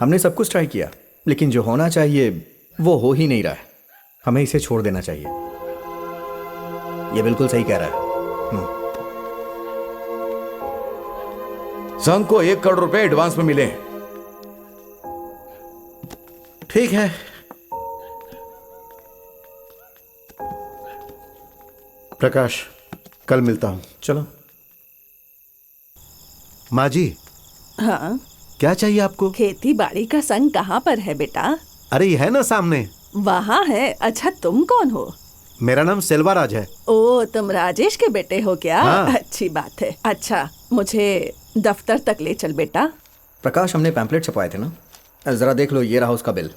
हमने सब कुछ ट्राई किया, लेकिन जो होना चाहिए वो हो ही नहीं रहा है। हमें इसे छोड़ देना चाहिए। ये बिल्कुल सही कह रहा है। संघ को 1 करोड़ रुपए एडवांस में मिले। ठीक है, प्रकाश, कल मिलता हूं। चलो। माँ जी, हाँ, क्या चाहिए आपको? खेती बाड़ी का संग कहाँ पर है बेटा? अरे ये है ना सामने। वहाँ है। अच्छा, तुम कौन हो? मेरा नाम सेल्वाराज है। ओ, तुम राजेश के बेटे हो क्या? हाँ। अच्छी बात है। अच्छा, मुझे दफ्तर तक ले चल बेटा। प्रकाश, हमने पैम्पलेट छपवाए थे ना, जरा देख लो, ये रहा उसका बिल।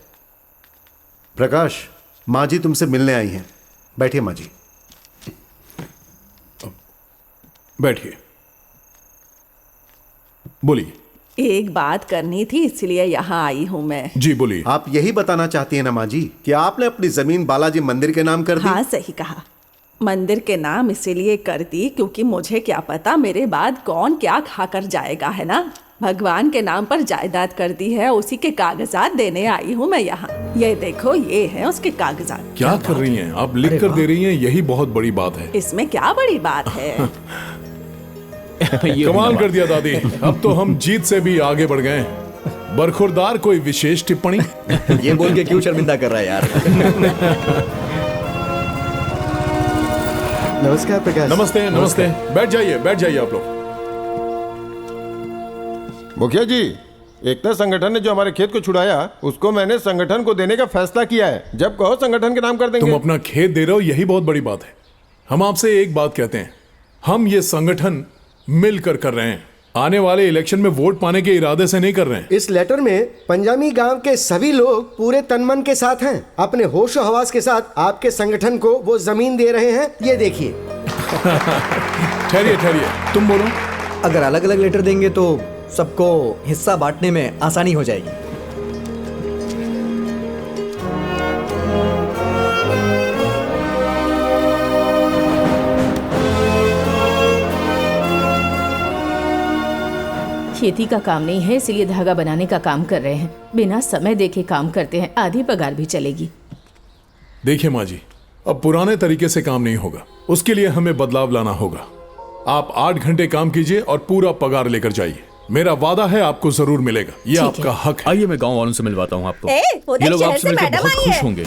प्रकाश, माँ जी तुमसे मिलने आई हैं। बैठिए माँ जी। बैठिए, बोलिए। एक बात करनी थी, इसलिए यहाँ आई हूँ मैं। जी बोलिए। आप यही बताना चाहती हैं ना माँ जी कि आपने अपनी जमीन बालाजी मंदिर के नाम कर दी? हाँ, सही कहा। मंदिर के नाम इसीलिए कर दी क्योंकि मुझे क्या पता मेरे बाद कौन क्या खाकर जाएगा, है ना। भगवान के नाम पर जायदाद कर दी है, उसी के कागजात देने आई हूँ मैं यहाँ। ये देखो, ये है उसके कागजात। क्या कर रही हैं आप? लिख कर दे रही हैं, यही बहुत बड़ी बात है। इसमें क्या बड़ी बात है? कमाल कर दिया दादी, अब तो हम जीत से भी आगे बढ़ गए। बरखुरदार, कोई विशेष टिप्पणी? ये बोल के क्यों शर्मिंदा कर रहा है यार? नमस्कार प्रकाश। नमस्ते नमस्ते। बैठ जाइए आप लोग। मुखिया जी, एकता संगठन ने जो हमारे खेत को छुड़ाया, उसको मैंने संगठन को देने का फैसला किया है। जब कहो संगठन के नाम कर देंगे। तुम अपना खेत दे रहे हो, यही बहुत बड़ी बात है। हम आपसे एक बात कहते हैं, हम ये संगठन मिलकर कर रहे हैं। आने वाले इलेक्शन में वोट पाने के इरादे से नहीं कर रहे हैं। इस लेटर में पंजामी गांव के सभी लोग पूरे तनमन के साथ हैं। अपने होशो हवास के साथ आपके संगठन को वो जमीन दे रहे हैं। ये देखिए। ठहरिए, तुम बोलो। अगर अलग अलग लेटर देंगे तो सबको हिस्सा बांटने में आसानी हो जाएगी। खेती का काम नहीं है, इसलिए धागा बनाने का काम कर रहे हैं। बिना समय देखे काम करते हैं, आधी पगार भी चलेगी। देखिए माँ जी, अब पुराने तरीके से काम नहीं होगा, उसके लिए हमें बदलाव लाना होगा। आप 8 घंटे काम कीजिए और पूरा पगार लेकर जाइए। मेरा वादा है आपको जरूर मिलेगा, ये आपका हक है। आइए मैं गांव वालों से मिलवाता हूँ आपको। ये लोग आपसे मिलकर बहुत खुश होंगे।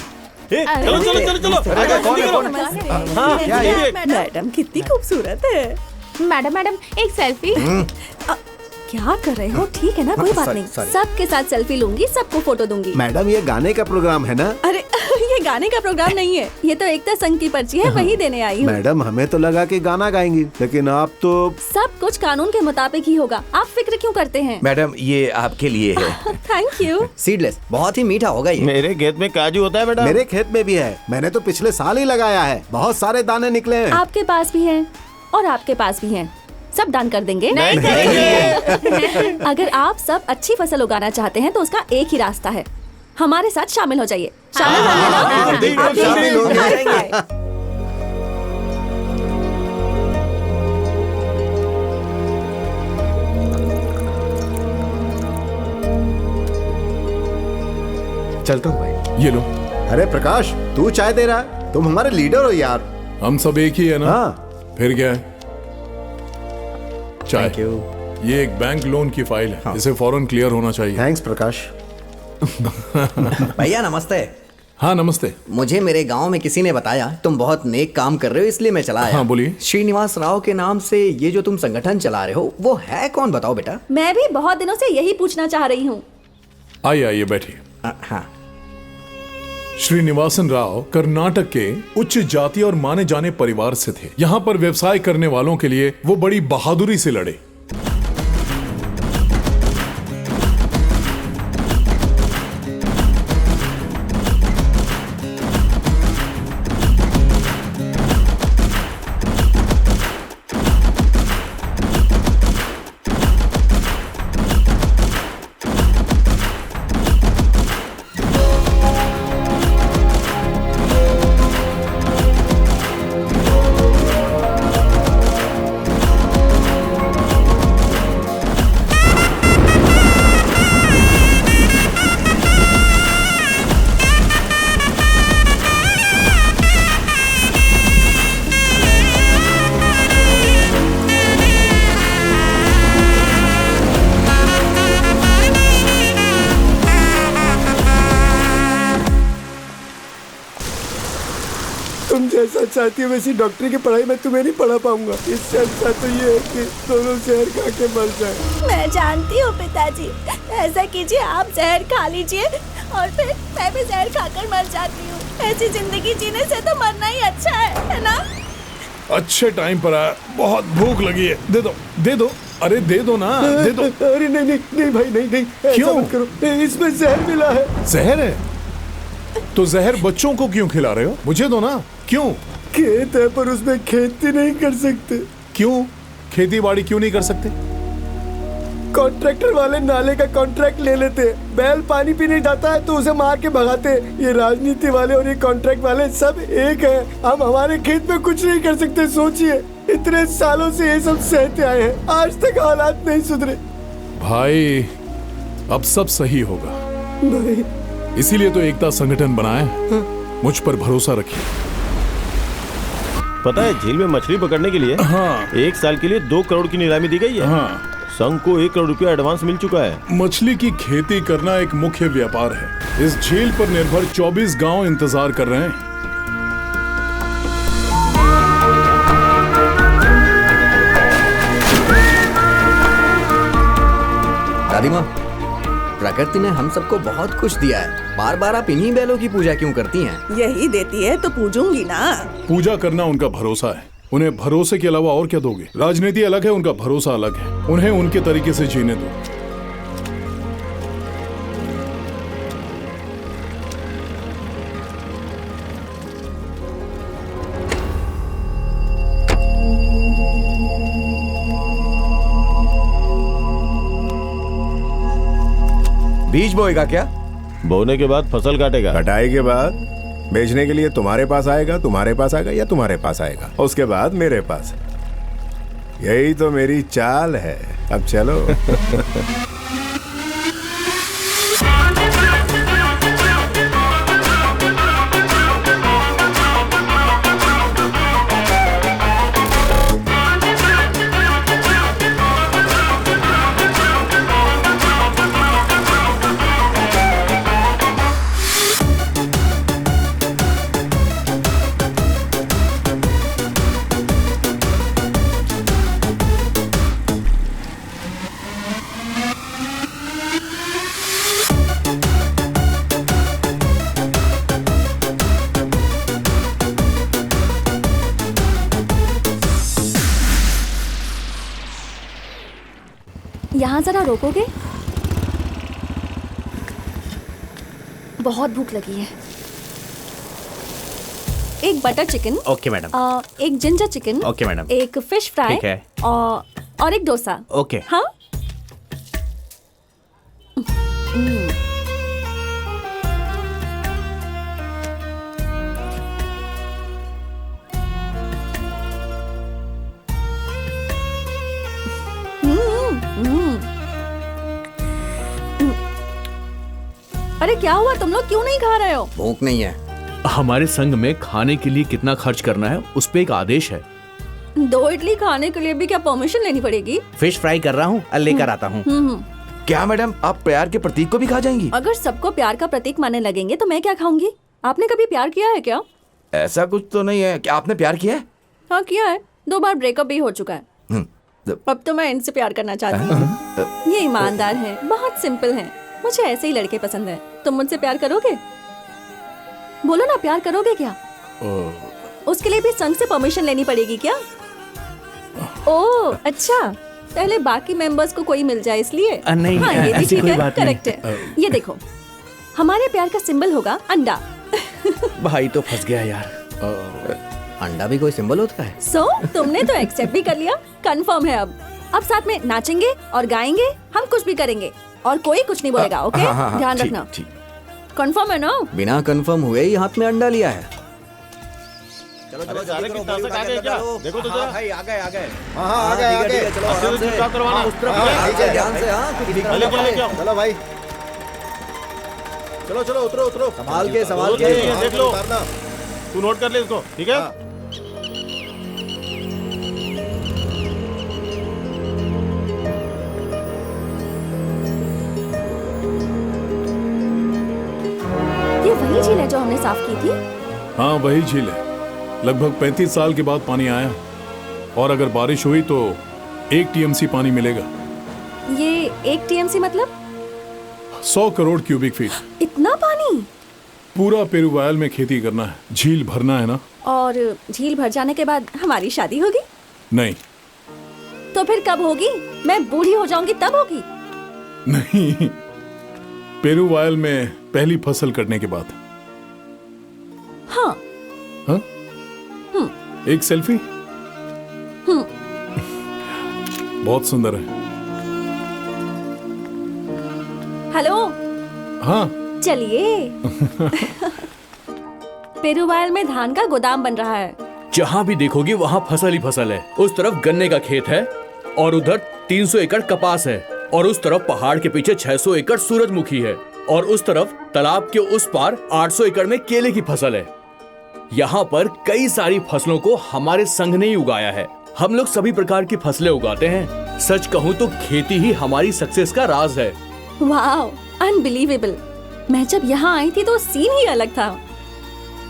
मैडम कितनी खूबसूरत है। मैडम एक सेल्फी। क्या कर रहे हो? ठीक है ना, कोई बात नहीं। सबके साथ सेल्फी लूंगी, सबको फोटो दूंगी। मैडम, ये गाने का प्रोग्राम है ना? अरे ये गाने का प्रोग्राम नहीं है, ये तो एकता संघ की पर्ची है, वही देने आई हूँ। मैडम, हमें तो लगा कि गाना गाएंगी, लेकिन आप तो। सब कुछ कानून के मुताबिक ही होगा, आप फिक्र क्यों करते हैं? मैडम, ये आपके लिए है। Thank you. सीडलेस, बहुत ही मीठा होगा ये। मेरे खेत में काजू होता है बेटा। मेरे खेत में भी है, मैंने तो पिछले साल ही लगाया है, बहुत सारे दाने निकले हैं। आपके पास भी है और आपके पास भी है, सब दान कर देंगे। नहीं करेंगे। अगर आप सब अच्छी फसल उगाना चाहते हैं तो उसका एक ही रास्ता है, हमारे साथ शामिल हो जाइए। शामिल हो जाइए। चलता हूँ भाई। ये लो। अरे प्रकाश, तू चाय दे रहा है? तुम हमारे लीडर हो यार। हम सब एक ही है ना? हाँ। फिर क्या है? चाय। ये एक बैंक लोन की फाइल है, इसे फौरन क्लियर होना चाहिए। थैंक्स प्रकाश। भैया नमस्ते। हाँ नमस्ते। मुझे मेरे गांव में किसी ने बताया तुम बहुत नेक काम कर रहे हो, इसलिए मैं चला आया। हाँ बोलिए। श्रीनिवास राव के नाम से ये जो तुम संगठन चला रहे हो वो है कौन, बताओ बेटा। मैं भी बहुत दिनों से यही पूछना चाह रही हूँ। आइए बैठिए। हाँ। श्रीनिवासन राव कर्नाटक के उच्च जाति और माने जाने परिवार से थे। यहाँ पर व्यवसाय करने वालों के लिए वो बड़ी बहादुरी से लड़े। चाहती हो वैसी डॉक्टरी की पढ़ाई मैं तुम्हें नहीं पढ़ा पाऊंगा। इससे अच्छा तो ये है कि दोनों जहर खा के मर जाए। मैं जानती हूँ पिताजी, ऐसा कीजिए, आप जहर खा लीजिए और फिर मैं भी जहर खाकर मर जाती हूँ। ऐसी जिंदगी जीने से तो मरना ही अच्छा है ना? अच्छे टाइम पर आया, बहुत भूख लगी है, दे दो दे दो, अरे दे दो ना, दे दो। अरे नहीं नहीं नहीं भाई, नहीं नहीं, क्यों? ऐसा मत करो, इसमें जहर मिला है। जहर है तो जहर बच्चों को क्यों खिला रहे हो? मुझे दो ना। क्यों? खेत है पर उसमें खेती नहीं कर सकते। क्यों? खेती बाड़ी क्यों नहीं कर सकते? कॉन्ट्रैक्टर वाले नाले का कॉन्ट्रैक्ट ले लेते, बैल पानी पीने जाता है तो उसे मार के भगाते। ये राजनीति वाले और ये कॉन्ट्रैक्ट वाले सब एक हैं। हम हमारे खेत में कुछ नहीं कर सकते। सोचिए, इतने सालों से ये सब सहते आए हैं, आज तक हालात नहीं सुधरे। भाई अब सब सही होगा, भाई इसीलिए तो एकता संगठन बनाया है। मुझ पर भरोसा रखिए। पता है झील में मछली पकड़ने के लिए हाँ 1 साल के लिए 2 करोड़ की नीलामी दी गई है। हाँ, संघ को 1 करोड़ रुपया एडवांस मिल चुका है। मछली की खेती करना एक मुख्य व्यापार है। इस झील पर निर्भर 24 गांव इंतजार कर रहे हैं। दादी माँ, प्रकृति ने हम सबको बहुत कुछ दिया है। बार बार आप इन्हीं बैलों की पूजा क्यों करती हैं? यही देती है तो पूजूंगी ना। पूजा करना उनका भरोसा है, उन्हें भरोसे के अलावा और क्या दोगे? राजनीति अलग है, उनका भरोसा अलग है। उन्हें उनके तरीके से जीने दो। बीज बोएगा क्या? बोने के बाद फसल काटेगा। कटाई के बाद बेचने के लिए तुम्हारे पास आएगा, तुम्हारे पास आएगा या तुम्हारे पास आएगा, उसके बाद मेरे पास। यही तो मेरी चाल है। अब चलो। यहाँ जरा रोकोगे? बहुत भूख लगी है। एक बटर चिकन। Okay madam. एक जिंजर चिकन। Okay madam. एक फिश फ्राई। ठीक है। और एक डोसा। ओके। हाँ। अरे क्या हुआ, तुम लोग क्यों नहीं खा रहे हो? भूख नहीं है। हमारे संघ में खाने के लिए कितना खर्च करना है उस पे एक आदेश है। 2 इडली खाने के लिए भी क्या परमिशन लेनी पड़ेगी? फिश फ्राई कर रहा हूँ, लेकर आता हूँ। क्या मैडम, आप प्यार के प्रतीक को भी खा जाएंगी? अगर सबको प्यार का प्रतीक मानने लगेंगे तो मैं क्या खाऊंगी? आपने कभी प्यार किया है क्या? ऐसा कुछ तो नहीं है। क्या आपने प्यार किया है? हाँ किया है, 2 बार ब्रेकअप भी हो चुका है। अब तो मैं इनसे प्यार करना चाहती हूँ। ये ईमानदार है, बहुत सिंपल है। मुझे ऐसे ही लड़के पसंद है। तुम मुझसे प्यार करोगे? बोलो ना, प्यार करोगे क्या? उसके लिए भी संघ से परमिशन लेनी पड़ेगी क्या? ओह अच्छा, पहले बाकी मेंबर्स को कोई मिल जाए इसलिए। नहीं, हाँ, ये भी ऐसी ठीक कोई है, बात नहीं। करेक्ट है। ये देखो, हमारे प्यार का सिंबल होगा अंडा। भाई तो फंस गया यार। अंडा भी कोई सिंबल होता है? तुमने तो एक्सेप्ट भी कर लिया, कंफर्म है। अब साथ में नाचेंगे और गाएंगे, हम कुछ भी करेंगे और कोई कुछ नहीं बोलेगा। ओके, ध्यान रखना। कंफर्म है ना? बिना कंफर्म हुए ही हाथ में अंडा लिया है। चलो चलो, कितना तक आ गए क्या? देखो तो जरा। भाई आ गए आ गए। हाँ आ गए आ गए। चलो आराम से। उस तरफ ध्यान से। हाँ कुछ दिखा लेके आओ, लेके आओ। चलो भाई, चलो चलो, उतरो उतरो। संभाल के संभाल के। देख लो, तू नोट कर ले इसको, ठीक है? ये वही झील है जो हमने साफ की थी। हाँ वही झील है। लगभग 35 साल के बाद पानी आया, और अगर बारिश हुई तो 1 टीएमसी पानी मिलेगा। ये 1 टीएमसी मतलब 100 करोड़ क्यूबिक फीट। इतना पानी? पूरा पेरुवायल में खेती करना है, झील भरना है ना। और झील भर जाने के बाद हमारी शादी होगी? नहीं तो फिर कब होगी? मैं बूढ़ी हो जाऊंगी तब होगी? नहीं, पेरुवायल में पहली फसल कटने के बाद। हाँ। हाँ? एक सेल्फी? बहुत सुंदर है। हेलो। हाँ चलिए। पेरुवायल में धान का गोदाम बन रहा है। जहाँ भी देखोगी वहाँ फसल ही फसल है। उस तरफ गन्ने का खेत है और उधर 300 एकड़ कपास है, और उस तरफ पहाड़ के पीछे 600 एकड़ सूरजमुखी है, और उस तरफ तालाब के उस पार 800 एकड़ में केले की फसल है। यहाँ पर कई सारी फसलों को हमारे संघ ने ही उगाया है। हम लोग सभी प्रकार की फसलें उगाते हैं। सच कहूँ तो खेती ही हमारी सक्सेस का राज है। Wow, unbelievable. मैं जब यहाँ आई थी तो सीन ही अलग था।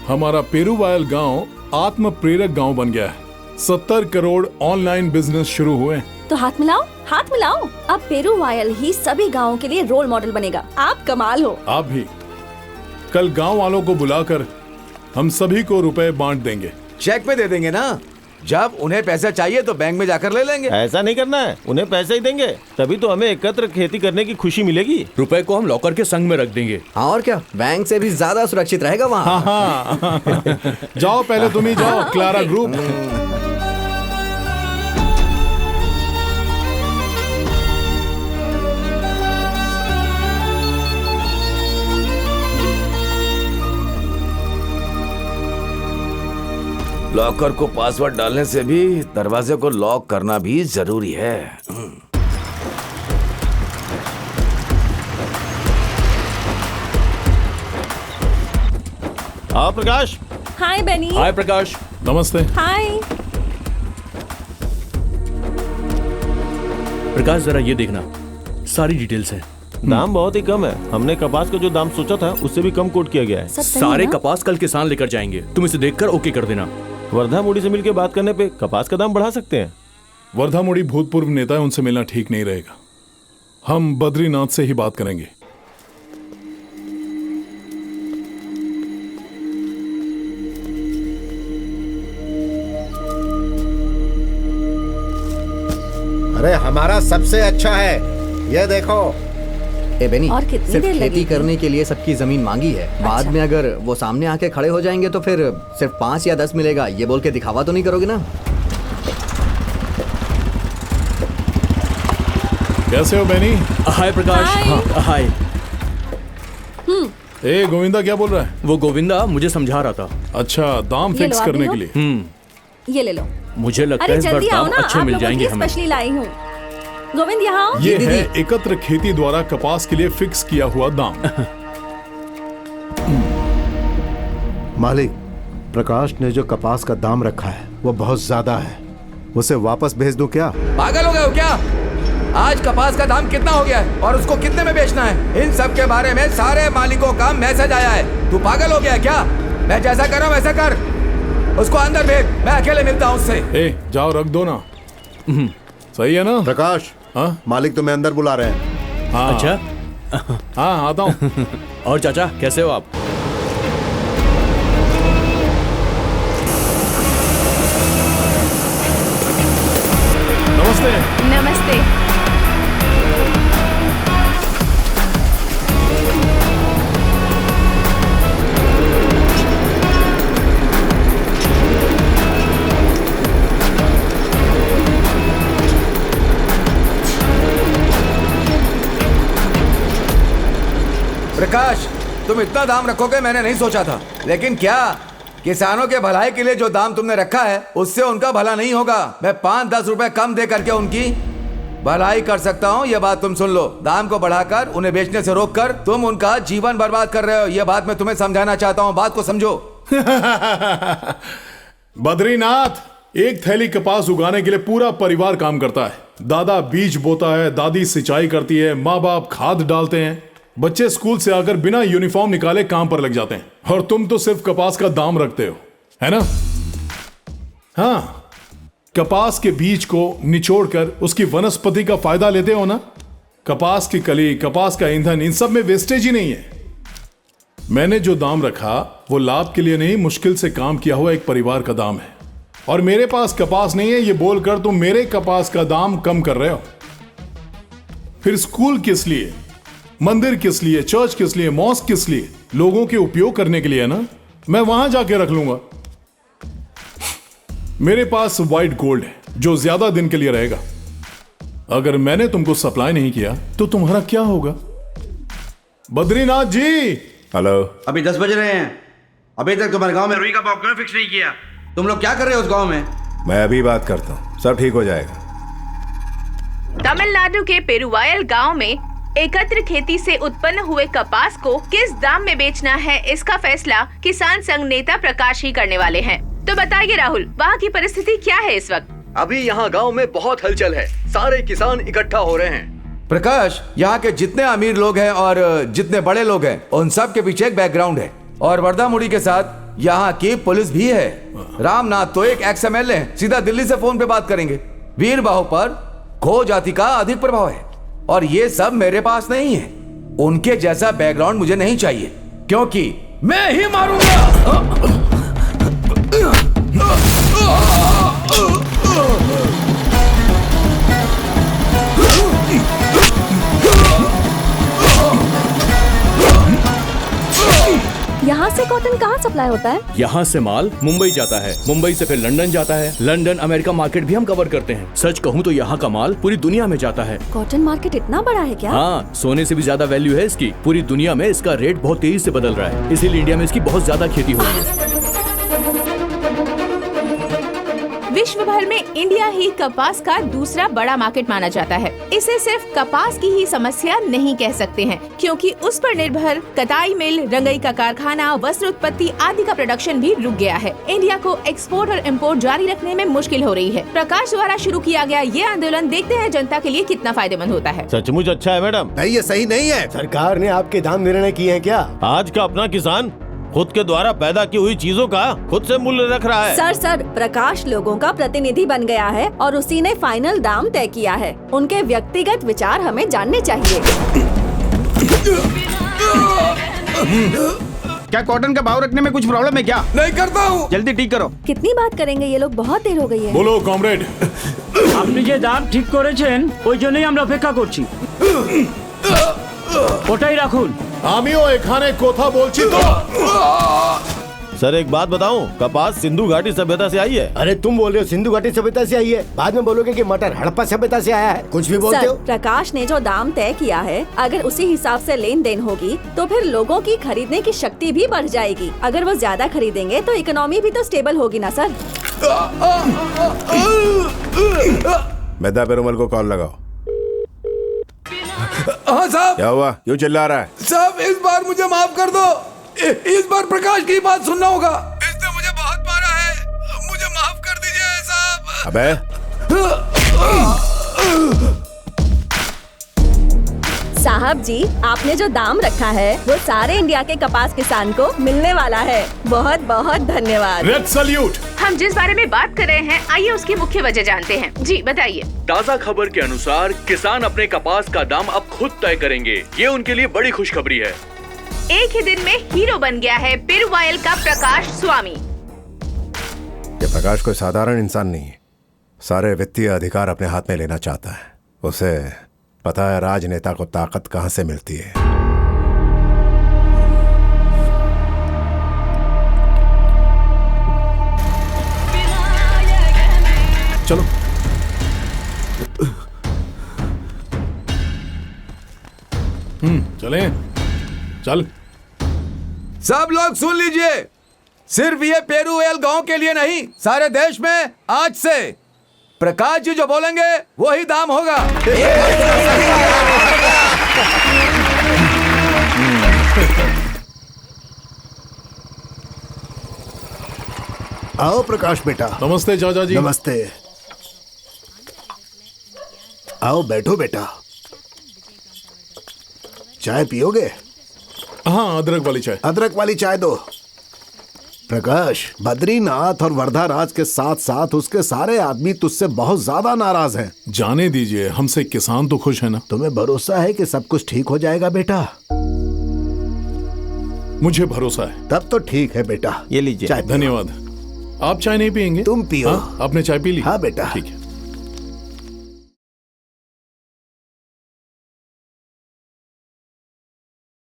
हमारा पेरुवायल गांव आत्म प्रेरक गांव बन गया है। 70 करोड़ ऑनलाइन बिजनेस शुरू हुए। तो हाथ मिलाओ, हाथ मिलाओ। अब पेरुवायल ही सभी गांवों के लिए रोल मॉडल बनेगा। आप कमाल हो। आप भी। कल गांव वालों को बुलाकर हम सभी को रुपए बांट देंगे। चेक पे दे देंगे ना। जब उन्हें पैसा चाहिए तो बैंक में जाकर ले लेंगे। ऐसा नहीं करना है, उन्हें पैसे ही देंगे, तभी तो हमें एकत्र खेती करने की खुशी मिलेगी। रुपए को हम लॉकर के संग में रख देंगे। हाँ, और क्या, बैंक से भी ज्यादा सुरक्षित रहेगा वहाँ। हाँ। जाओ पहले तुम ही जाओ, क्लारा ग्रुप। लॉकर को पासवर्ड डालने से भी दरवाजे को लॉक करना भी जरूरी है। हाँ प्रकाश। हाय बेनी। हाय प्रकाश। नमस्ते। हाय। प्रकाश जरा ये देखना, सारी डिटेल्स है। दाम बहुत ही कम है। हमने कपास का जो दाम सोचा था उससे भी कम कोट किया गया है। सारे कपास कल किसान लेकर जाएंगे। तुम इसे देखकर ओके कर देना। वर्धा मोड़ी से मिलकर बात करने पे कपास का दाम बढ़ा सकते हैं। वर्धा मोड़ी भूतपूर्व नेता है, उनसे मिलना ठीक नहीं रहेगा। हम बद्रीनाथ से ही बात करेंगे। अरे हमारा सबसे अच्छा है, ये देखो। ए बेनी, और कितनी सिर्फ देर खेती लगेगी? करने के लिए सबकी जमीन मांगी है। बाद में अगर वो सामने आके खड़े हो जाएंगे तो फिर सिर्फ 5 या 10 मिलेगा, ये बोल के दिखावा तो नहीं करोगे ना? कैसे हो बेनी? हाय प्रकाश। हाँ, हाय। ए गोविंदा क्या बोल रहा है? वो गोविंदा मुझे समझा रहा था। अच्छा, दाम ये फिक्स लो, आप करने भी के लो। लिए। ये ले लो। मुझे लगता अरे है इस बार जल्दी आओ दाम ना, अच्छे आप मिल लोगों जाएंगे के लिए हमें। स्पेशली लाई हूँ। गोविंद यहाँ आओ। ये है एकत्र खेती द्वारा कपास के लिए फिक्स किया हुआ दाम। मालिक, प्रकाश ने जो कपास का दाम रखा है वो बहुत ज्यादा है, उसे वापस भेज दूं क्या? पागल हो गए हो क्या? आज कपास का दाम कितना हो गया है और उसको कितने में बेचना है, इन सब के बारे में सारे मालिकों का मैसेज आया है। तू पागल हो गया है क्या? मैं जैसा कर रहा हूं वैसा कर। उसको अंदर भेज, मैं अकेले मिलता हूं उससे। ए जाओ, रख दो ना। सही है ना? प्रकाश, हाँ मालिक तुम्हें अंदर बुला रहे हैं। हाँ। अच्छा। हाँ, आता हूँ। और चाचा कैसे हो आप? नमस्ते। नमस्ते। प्रकाश, तुम इतना दाम रखोगे मैंने नहीं सोचा था, लेकिन क्या किसानों के भलाई के लिए जो दाम तुमने रखा है उससे उनका भला नहीं होगा। मैं 5-10 रुपए कम दे करके उनकी भलाई कर सकता हूँ, यह बात तुम सुन लो। दाम को बढ़ाकर उन्हें बेचने से रोककर तुम उनका जीवन बर्बाद कर रहे हो, यह बात मैं तुम्हें समझाना चाहता हूँ। बात को समझो। बद्रीनाथ, एक थैली कपास उगाने के लिए पूरा परिवार काम करता है। दादा बीज बोता है, दादी सिंचाई करती है, माँ बाप खाद डालते हैं, बच्चे स्कूल से आकर बिना यूनिफॉर्म निकाले काम पर लग जाते हैं, और तुम तो सिर्फ कपास का दाम रखते हो, है ना? हाँ, कपास के बीज को निचोड़कर उसकी वनस्पति का फायदा लेते हो ना। कपास की कली, कपास का ईंधन, इन सब में वेस्टेज ही नहीं है। मैंने जो दाम रखा वो लाभ के लिए नहीं, मुश्किल से काम किया हुआ एक परिवार का दाम है। और मेरे पास कपास नहीं है ये बोलकर तुम मेरे कपास का दाम कम कर रहे हो। फिर स्कूल किस लिए, मंदिर किस लिए, चर्च किस लिए, मॉस्क किस लिए? लोगों के उपयोग करने के लिए ना। मैं वहां जाके रख लूंगा। मेरे पास व्हाइट गोल्ड है जो ज्यादा दिन के लिए रहेगा। अगर मैंने तुमको सप्लाई नहीं किया तो तुम्हारा क्या होगा? बद्रीनाथ जी। हेलो। अभी 10 बज रहे हैं, अभी तक तुम्हारे गांव में रुई का भाव क्यों फिक्स नहीं किया? तुम लोग क्या कर रहे हो उस गांव में? मैं अभी बात करता हूँ, सब ठीक हो जाएगा। तमिलनाडु के पेरुवायल गांव में एकत्र खेती से उत्पन्न हुए कपास को किस दाम में बेचना है, इसका फैसला किसान संघ नेता प्रकाश ही करने वाले हैं। तो बताइए राहुल, वहाँ की परिस्थिति क्या है इस वक्त? अभी यहाँ गांव में बहुत हलचल है, सारे किसान इकट्ठा हो रहे हैं। प्रकाश, यहाँ के जितने अमीर लोग हैं और जितने बड़े लोग हैं उन सब के पीछे एक बैकग्राउंड है, और वर्धामुड़ी के साथ यहाँ की पुलिस भी है। रामनाथ तो एक एक्स MLA है, सीधा दिल्ली से फोन पे बात करेंगे। वीर बाहु पर खो जाति का अधिक प्रभाव है, और ये सब मेरे पास नहीं है। उनके जैसा बैकग्राउंड मुझे नहीं चाहिए, क्योंकि मैं ही मारूंगा। यहाँ से कॉटन कहाँ सप्लाई होता है? यहाँ से माल मुंबई जाता है, मुंबई से फिर लंदन जाता है, लंदन अमेरिका मार्केट भी हम कवर करते हैं। सच कहूँ तो यहाँ का माल पूरी दुनिया में जाता है। कॉटन मार्केट इतना बड़ा है क्या? हाँ, सोने से भी ज्यादा वैल्यू है इसकी। पूरी दुनिया में इसका रेट बहुत तेजी से बदल रहा है, इसीलिए इंडिया में इसकी बहुत ज्यादा खेती हो रही है। विश्व भर में इंडिया ही कपास का दूसरा बड़ा मार्केट माना जाता है। इसे सिर्फ कपास की ही समस्या नहीं कह सकते हैं, क्योंकि उस पर निर्भर कताई मिल, रंगई का कारखाना, वस्त्र उत्पत्ति आदि का प्रोडक्शन भी रुक गया है। इंडिया को एक्सपोर्ट और इम्पोर्ट जारी रखने में मुश्किल हो रही है। प्रकाश द्वारा शुरू किया गया ये आंदोलन देखते हैं जनता के लिए कितना फायदेमंद होता है। सचमुच अच्छा है मैडम। नहीं, ये सही नहीं है। सरकार ने आपके दाम निर्णय किए हैं क्या? आज का अपना किसान खुद के द्वारा पैदा की हुई चीजों का खुद से मूल्य रख रहा है। सर, प्रकाश लोगों का प्रतिनिधि बन गया है और उसी ने फाइनल दाम तय किया है। उनके व्यक्तिगत विचार हमें जानने चाहिए। क्या कॉटन का भाव रखने में कुछ प्रॉब्लम है क्या? नहीं करता हूँ। जल्दी ठीक करो। कितनी बात करेंगे ये लोग, बहुत देर हो गई है। बोलो कॉमरेड। আপনি যে দাম ঠিক করেছেন ওই জন্যই আমরা অপেক্ষা করছি। ওটাই রাখুন। আমিও এখানে কথা বলছি তো। सर एक बात बताऊं, कपास सिंधु घाटी सभ्यता से आई है। अरे तुम बोल रहे हो सिंधु घाटी सभ्यता से आई है, बाद में बोलोगे कि मटर हड़प्पा सभ्यता से आया है। कुछ भी बोलते सर, हो। प्रकाश ने जो दाम तय किया है, अगर उसी हिसाब से लेन देन होगी तो फिर लोगों की खरीदने की शक्ति भी बढ़ जाएगी। अगर वो ज्यादा खरीदेंगे तो इकोनॉमी भी तो स्टेबल होगी ना सर। मेधा पेरुमल को कॉल लगाओ। हाँ साहब। क्या हुआ, क्यों चिल्ला रहा है? साहब, इस बार मुझे माफ कर दो। इस बार प्रकाश की बात सुनना होगा। इसने मुझे बहुत मारा है, मुझे माफ कर दीजिए साहब। अबे साहब जी, आपने जो दाम रखा है वो सारे इंडिया के कपास किसान को मिलने वाला है। बहुत बहुत धन्यवाद। Red salute. हम जिस बारे में बात कर रहे हैं, आइए उसकी मुख्य वजह जानते हैं। जी बताइए। ताज़ा खबर के अनुसार किसान अपने कपास का दाम अब खुद तय करेंगे। ये उनके लिए बड़ी खुशखबरी है। एक ही दिन में हीरो बन गया है पेरुवायल का प्रकाश स्वामी। ये प्रकाश कोई साधारण इंसान नहीं है, सारे वित्तीय अधिकार अपने हाथ में लेना चाहता है। उसे पता है राजनेता को ताकत कहां से मिलती है। चलो। चलें। चल। सब लोग सुन लीजिए, सिर्फ ये पेरुवेल गांव के लिए नहीं, सारे देश में आज से प्रकाश जी जो बोलेंगे वही दाम होगा। आओ प्रकाश बेटा। नमस्ते चाचा जी। नमस्ते। आओ बैठो बेटा। चाय पियोगे? हाँ, अदरक वाली चाय। अदरक वाली चाय दो। प्रकाश, बद्रीनाथ और वर्धाराज के साथ साथ उसके सारे आदमी तुझसे बहुत ज्यादा नाराज हैं। जाने दीजिए, हमसे किसान तो खुश है ना। तुम्हें भरोसा है कि सब कुछ ठीक हो जाएगा बेटा? मुझे भरोसा है। तब तो ठीक है बेटा। ये लीजिए। चाय पियो। धन्यवाद। आप चाय नहीं पियेंगे? तुम पियो। हाँ, आपने चाय पी ली? हाँ बेटा। ठीक है।